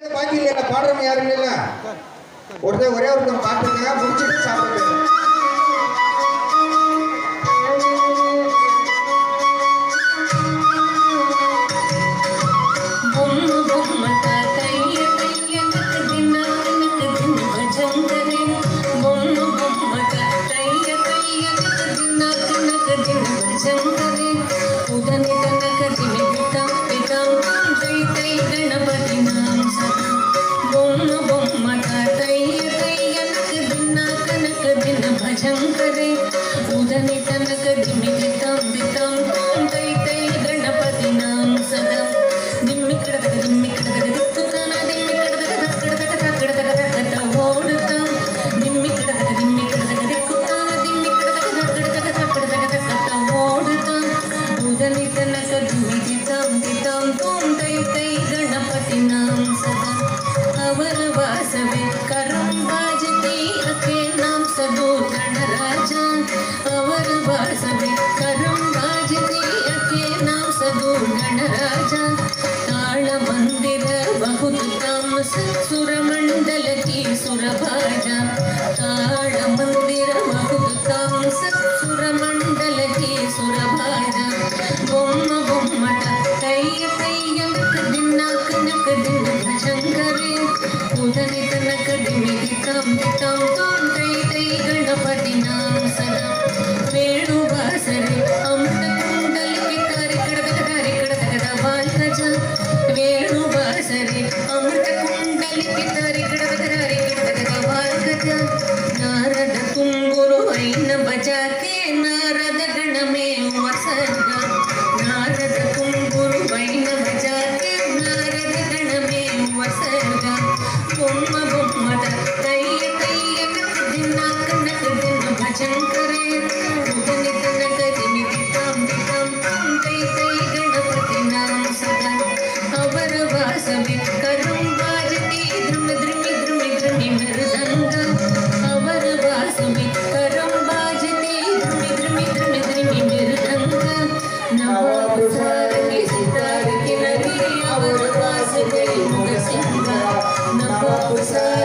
பாக்கி இல்ல பாடுறவங்க யாரும் இல்ல ஒருத்தர் ஒரே ஒருத்தர் பாட்டுங்க முடிச்சிட்டு சாப்பிடுங்க सुरमंडल की सुरभाजा ताड़ मंदिर बहुताम सुरमंडल की सुरभाजा बोम बोमट तैय तैयक दिनाक नक दिन भजंकरे उदनि तनक दिमिदिताम दिताम तोम तै तै गणपति नाम सदा वेणु बासरे अमृत कुंडल की तारिकड़ बाल कजा वेणु बासरे अमृत नारद कुंगुरु वैन बजा के नारद गण में वसर्गा नारद कुंगुरु वैन बजा के नारद गण में वसर्गा बोम बोमट तैय तैय दिनाक नक दिन भजन करे उदनि तनक दिमिदिताम दिताम तै तै गणपति नाम सदा अवर वासवे करम बाजती द्रुम द्रुमि द्रुमि द्रुमि मृदंगा अवर वासवे करम बाजती द्रुमि द्रुमि द्रुमि द्रुमि मृदंगा नवाब सार के सितार के नरी अवर वासवे मुग सिंगा नवाब सार